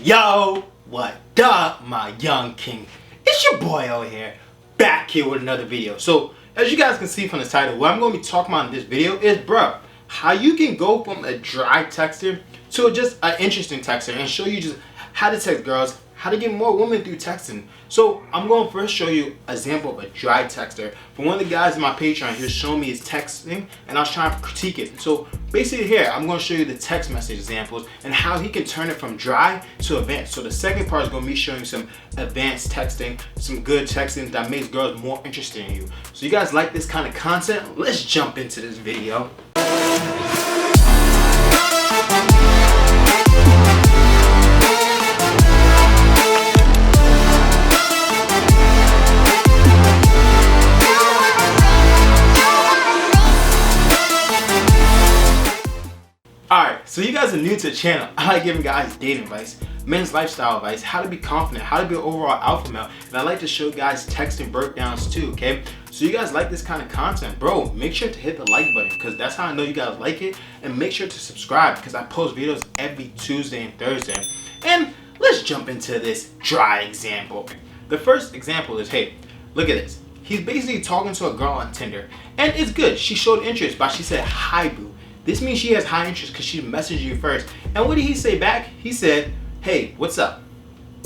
Yo, what up, my young king? It's your boy out here, back here with another video. So, as you guys can see from the title, what I'm going to be talking about in this video is, bruh, how you can go from a dry texter to just an interesting texter and show you just how to text girls, how to get more women through texting. So I'm going to first show you an example of a dry texter. For one of the guys in my Patreon, he was showing me his texting and I was trying to critique it. So basically here, I'm going to show you the text message examples and how he can turn it from dry to advanced. So the second part is going to be showing some advanced texting, some good texting that makes girls more interested in you. So you guys like this kind of content? Let's jump into this video. Alright, so you guys are new to the channel. I like giving guys dating advice, men's lifestyle advice, how to be confident, how to be an overall alpha male, and I like to show guys texting breakdowns too, okay? So you guys like this kind of content, bro, make sure to hit the like button because that's how I know you guys like it, and make sure to subscribe because I post videos every Tuesday and Thursday. And let's jump into this dry example. The first example is, hey, look at this. He's basically talking to a girl on Tinder, and it's good. She showed interest, but she said, hi, boo. This means she has high interest because she messaged you first. And what did he say back? He said, hey, what's up?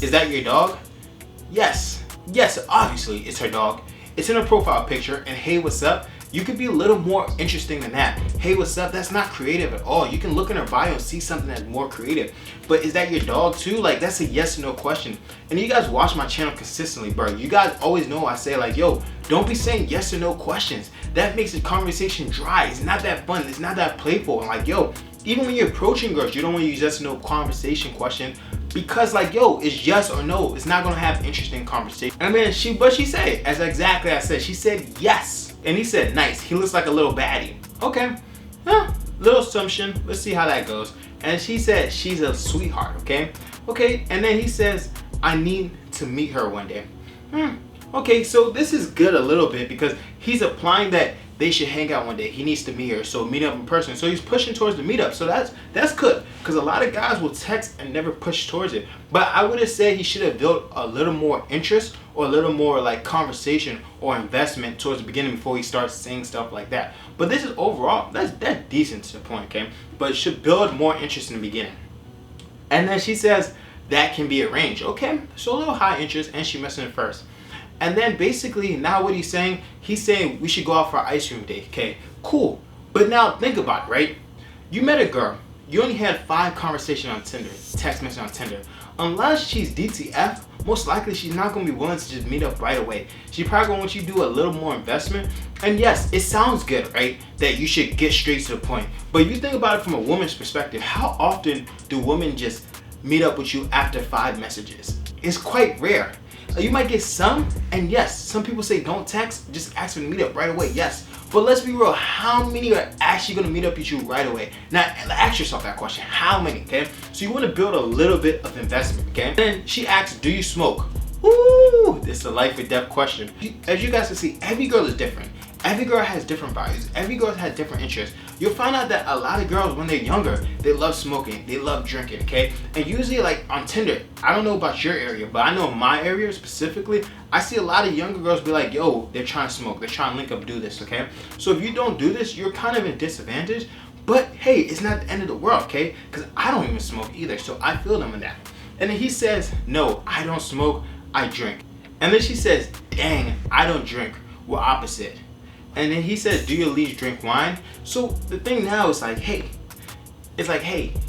Is that your dog? Yes. Yes, obviously it's her dog. It's in her profile picture, and hey, what's up? You could be a little more interesting than that. Hey, what's up? That's not creative at all. You can look in her bio and see something that's more creative. But is that your dog too? Like, that's a yes or no question. And you guys watch my channel consistently, bro. You guys always know I say like, yo, don't be saying yes or no questions. That makes the conversation dry. It's not that fun. It's not that playful. And like, yo, even when you're approaching girls, you don't want to use yes or no conversation question because like, yo, it's yes or no. It's not going to have interesting conversation. And then what she said, as exactly I said, she said yes. And he said, nice. He looks like a little baddie. Okay. Little assumption. Let's see how that goes. And she said she's a sweetheart. Okay. Okay. And then he says, I need to meet her one day. Okay, so this is good a little bit because he's applying that they should hang out one day. He needs to meet her, so meet up in person. So he's pushing towards the meetup. So that's good because a lot of guys will text and never push towards it. But I would have said he should have built a little more interest or a little more like conversation or investment towards the beginning before he starts saying stuff like that. But this is overall, that's decent to the point, okay? But should build more interest in the beginning. And then she says that can be arranged. Okay, so a little high interest and she messaged first. And then basically now what he's saying we should go out for an ice cream date. Okay, cool. But now think about it, right? You met a girl. You only had 5 conversations on Tinder, text message on Tinder. Unless she's DTF, most likely she's not going to be willing to just meet up right away. She's probably going to want you to do a little more investment. And yes, it sounds good, right? That you should get straight to the point. But if you think about it from a woman's perspective, how often do women just meet up with you after 5 messages? It's quite rare. You might get some, and yes, some people say don't text, just ask them to meet up right away, yes. But let's be real, how many are actually going to meet up with you right away? Now, ask yourself that question, how many, okay? So you want to build a little bit of investment, okay? Then she asks, do you smoke? Ooh, this is a life or death question. As you guys can see, every girl is different. Every girl has different values. Every girl has different interests. You'll find out that a lot of girls, when they're younger, they love smoking, they love drinking, okay? And usually, like on Tinder, I don't know about your area, but I know in my area specifically, I see a lot of younger girls be like, yo, they're trying to smoke, they're trying to link up, do this, okay? So if you don't do this, you're kind of in disadvantage. But hey, it's not the end of the world, okay? Because I don't even smoke either, so I feel them in that. And then he says, no, I don't smoke, I drink. And then she says, dang, I don't drink, we're opposite. And then he says, do you at least drink wine? So the thing now is like, hey,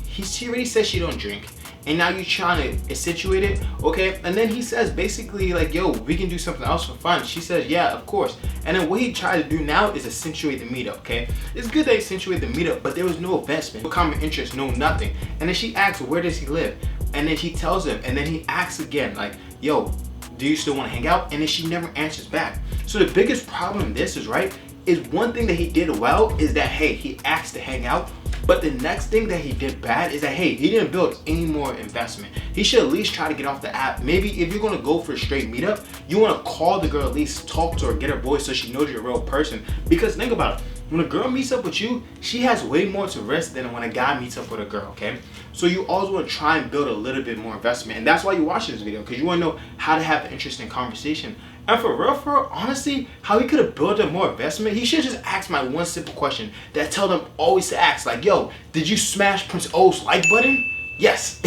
she already says she don't drink. And now you're trying to situate it, okay? And then he says basically like, yo, we can do something else for fun. She says, yeah, of course. And then what he tried to do now is accentuate the meetup, okay? It's good they accentuate the meetup, but there was no investment, no common interest, no nothing. And then she asks, where does he live? And then she tells him, and then he asks again, like, yo, do you still want to hang out? And then she never answers back. So the biggest problem in this is, right, is one thing that he did well is that, hey, he asked to hang out. But the next thing that he did bad is that, hey, he didn't build any more investment. He should at least try to get off the app. Maybe if you're going to go for a straight meetup, you want to call the girl, at least talk to her, get her voice so she knows you're a real person. Because think about it. When a girl meets up with you, she has way more to risk than when a guy meets up with a girl, okay? So you always want to try and build a little bit more investment. And that's why you watch this video, because you want to know how to have an interesting conversation. And for real, honestly, how he could have built up more investment, he should just ask my one simple question that I tell them always to ask. Like, yo, did you smash Prince O's like button? Yes.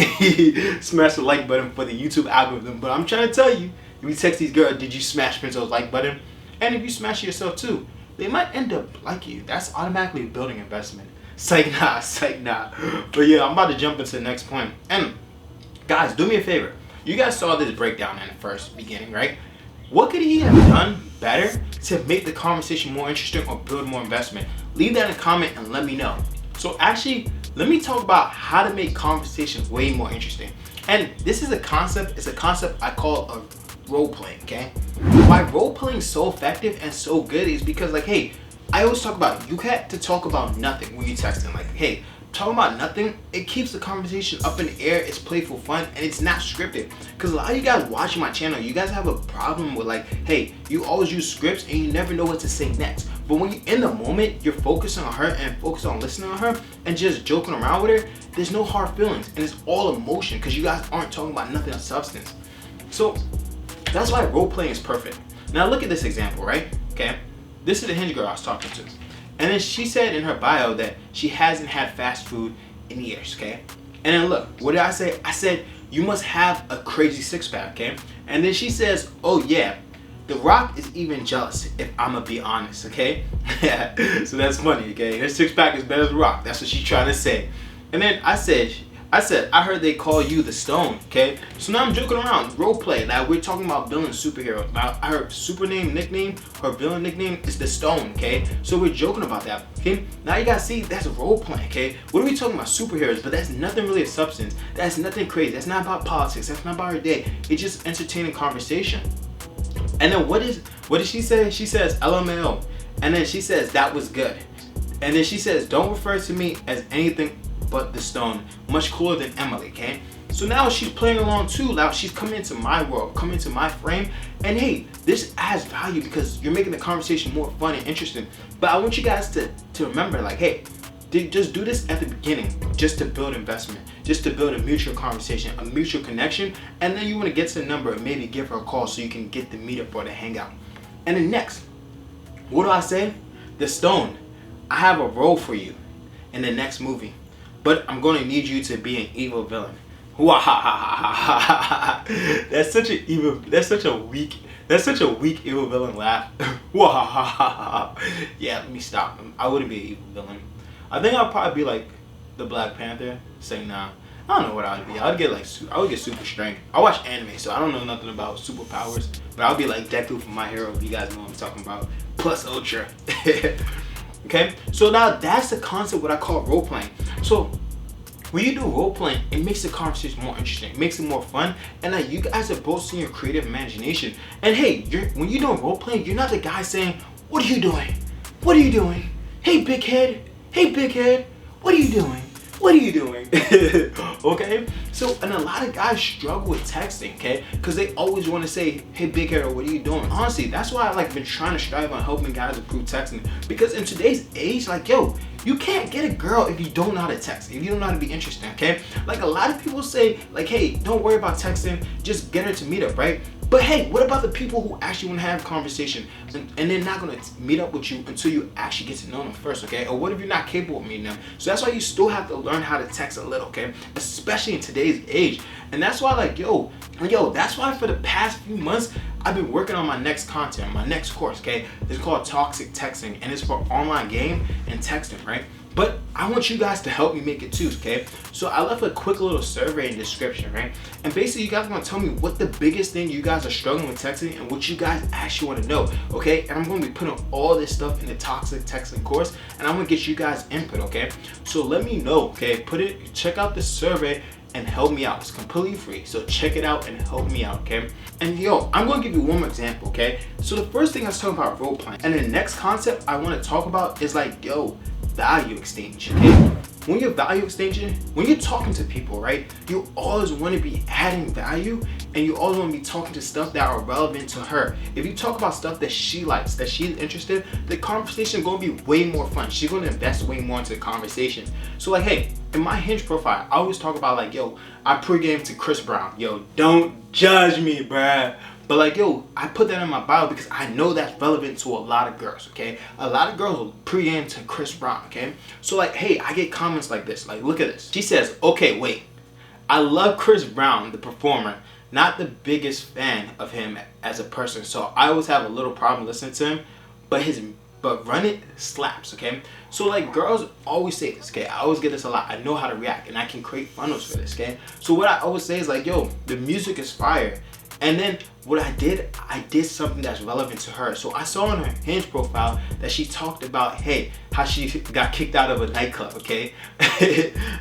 Smash the like button for the YouTube algorithm. But I'm trying to tell you, if you text these girls, did you smash Prince O's like button? And if you smash it yourself too, they might end up liking you. That's automatically building investment. Psych nah. But yeah, I'm about to jump into the next point. And guys, do me a favor. You guys saw this breakdown in the first beginning, right? What could he have done better to make the conversation more interesting or build more investment? Leave that in a comment and let me know. So actually, let me talk about how to make conversations way more interesting. And this is a concept, it's a concept I call a role playing, okay? Why role playing is so effective and so good is because, like, hey, I always talk about, you have to talk about nothing when you're texting. Like, hey, talking about nothing, it keeps the conversation up in the air, it's playful fun, and it's not scripted. Because a lot of you guys watching my channel, you guys have a problem with, like, hey, you always use scripts and you never know what to say next. But when you're in the moment, you're focusing on her and focusing on listening to her and just joking around with her, there's no hard feelings and it's all emotion because you guys aren't talking about nothing of substance. So that's why role playing is perfect. Now look at this example, right? Okay, this is the Hinge girl I was talking to. And then she said in her bio that she hasn't had fast food in years, okay? And then look, what did I say? I said, you must have a crazy six-pack, okay? And then she says, oh yeah, The Rock is even jealous, if I'm gonna be honest, okay? So that's funny, okay? Her six-pack is better than Rock. That's what she's trying to say. And then I said, I heard they call you the Stone, okay? So now I'm joking around, role play. Now we're talking about villain superhero. Now her super name, nickname, her villain nickname is the Stone, okay? So we're joking about that, okay? Now you guys see, that's role play, okay? What are we talking about? Superheroes, but that's nothing really of substance. That's nothing crazy. That's not about politics. That's not about her day. It's just entertaining conversation. And then what did she say? She says, LMAO. And then she says, that was good. And then she says, don't refer to me as anything but the Stone, much cooler than Emily, okay? So now she's playing along too. Now she's coming into my world, coming into my frame. And hey, this adds value because you're making the conversation more fun and interesting. But I want you guys to remember, like, hey, just do this at the beginning, just to build investment, just to build a mutual conversation, a mutual connection. And then you want to get to the number and maybe give her a call so you can get the meetup or the hangout. And then next, what do I say? The Stone, I have a role for you in the next movie. But I'm going to need you to be an evil villain. That's such a weak evil villain laugh. Yeah, let me stop. I wouldn't be an evil villain. I think I'd probably be like the Black Panther, saying nah. I don't know what I would be. I would get super strength. I watch anime, so I don't know nothing about superpowers. But I'll be like Deku from My Hero, if you guys know what I'm talking about. Plus Ultra. Okay, so now that's the concept what I call role playing. So when you do role playing, it makes the conversation more interesting, it makes it more fun, and like you guys are both seeing your creative imagination. And hey, when you're doing role playing, you're not the guy saying, "What are you doing? What are you doing? Hey, big head. Hey, big head. What are you doing? What are you doing?" Okay, so and a lot of guys struggle with texting, okay, because they always want to say, "Hey, big head," or "What are you doing?" Honestly, that's why I like been trying to strive on helping guys improve texting, because in today's age, like, yo, you can't get a girl if you don't know how to text, if you don't know how to be interesting, okay? Like a lot of people say, like, hey, don't worry about texting, just get her to meet up, right? But hey, what about the people who actually want to have a conversation and they're not going to meet up with you until you actually get to know them first, okay? Or what if you're not capable of meeting them? So that's why you still have to learn how to text a little, okay? Especially in today's age. And that's why, like, yo, that's why for the past few months, I've been working on my next content, my next course, okay? It's called Toxic Texting, and it's for online game and texting, right? But I want you guys to help me make it too, okay? So I left a quick little survey in the description, right? And basically you guys are gonna tell me what the biggest thing you guys are struggling with texting and what you guys actually wanna know, okay? And I'm gonna be putting all this stuff in the Toxic Texting course, and I'm gonna get you guys input, okay? So let me know, okay? Check out the survey and help me out. It's completely free, so check it out and help me out, okay? And yo, I'm gonna give you one more example, okay? So the first thing I was talking about role playing, and the next concept I wanna talk about is like, yo, value exchange, okay? when you're value exchanging, when you're talking to people, right, you always want to be adding value, and you always want to be talking to stuff that are relevant to her. If you talk about stuff that she likes, that she's interested, the conversation is going to be way more fun. She's going to invest way more into the conversation. So like, hey, in my Hinge profile, I always talk about like, yo, I pregame to Chris Brown. Yo, don't judge me, bruh. But like, yo, I put that in my bio because I know that's relevant to a lot of girls, okay? A lot of girls will pregame to Chris Brown, okay? So like, hey, I get comments like this. Like, look at this. She says, okay, wait. I love Chris Brown, the performer. Not the biggest fan of him as a person. So I always have a little problem listening to him. But Run It slaps, okay? So like, girls always say this, okay? I always get this a lot. I know how to react, and I can create funnels for this, okay? So what I always say is like, yo, the music is fire. And then what I did something that's relevant to her. So I saw on her Hinge profile that she talked about, hey, how she got kicked out of a nightclub, okay?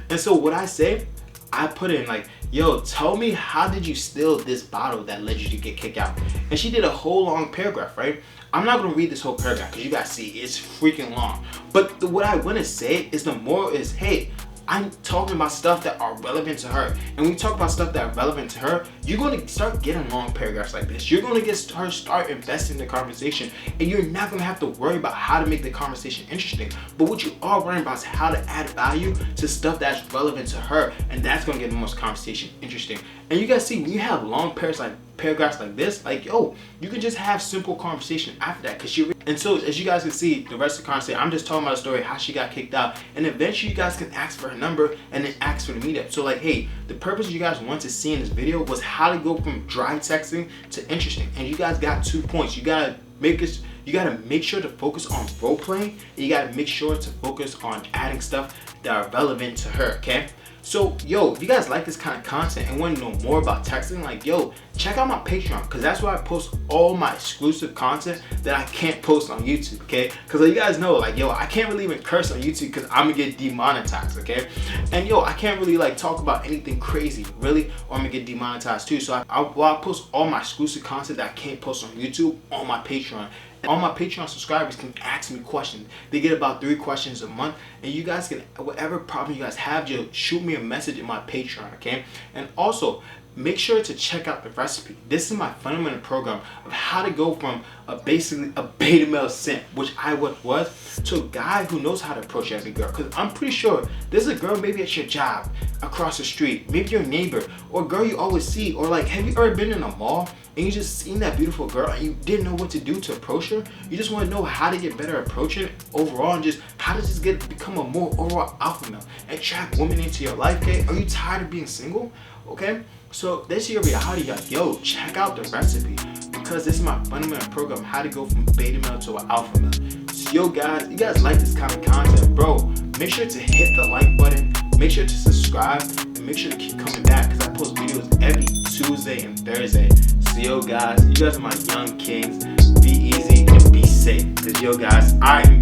And so what I say, I put in like, yo, tell me, how did you steal this bottle that led you to get kicked out? And she did a whole long paragraph, right? I'm not gonna read this whole paragraph because you guys see it's freaking long. But what I wanna say is the moral is, hey, I'm talking about stuff that are relevant to her. And when you talk about stuff that are relevant to her, you're going to start getting long paragraphs like this. You're going to get her start investing in the conversation, and you're not going to have to worry about how to make the conversation interesting. But what you are worrying about is how to add value to stuff that's relevant to her, and that's going to get the most conversation interesting. And you guys see, when you have long paragraphs like this, like, yo, you can just have simple conversation after that, because and so as you guys can see, the rest of the conversation, I'm just talking about a story, how she got kicked out, and eventually you guys can ask for her number and then ask for the meetup. So like, hey, the purpose you guys want to see in this video was how to go from dry texting to interesting. And you guys got 2 points. You gotta make sure to focus on role playing, and you gotta make sure to focus on adding stuff that are relevant to her, okay? So, yo, if you guys like this kind of content and want to know more about texting, like, yo, check out my Patreon, because that's where I post all my exclusive content that I can't post on YouTube, okay? Because like, you guys know, like, yo, I can't really even curse on YouTube because I'm going to get demonetized, okay? And, yo, I can't really, like, talk about anything crazy, really, or I'm going to get demonetized, too. So I post all my exclusive content that I can't post on YouTube on my Patreon. All my Patreon subscribers can ask me questions. They get about 3 questions a month, and you guys can, whatever problem you guys have, just shoot me a message in my Patreon, okay? And also, make sure to check out the recipe. This is my fundamental program of how to go from basically a beta male simp, which I was, to a guy who knows how to approach every girl. Because I'm pretty sure there's a girl maybe at your job, across the street, maybe your neighbor, or a girl you always see, or like, have you ever been in a mall and you just seen that beautiful girl and you didn't know what to do to approach her? You just want to know how to get better approaching overall, and just how to just become a more overall alpha male and attract women into your life, okay? Are you tired of being single? Okay? So this is your reality, like, yo, check out the recipe, because this is my fundamental program, how to go from beta male to an alpha male. So yo guys, you guys like this kind of content, bro, make sure to hit the like button, make sure to subscribe, and make sure to keep coming back, because I post videos every Tuesday and Thursday. So yo guys, you guys are my young kings. Be easy and be safe, because yo guys, I'm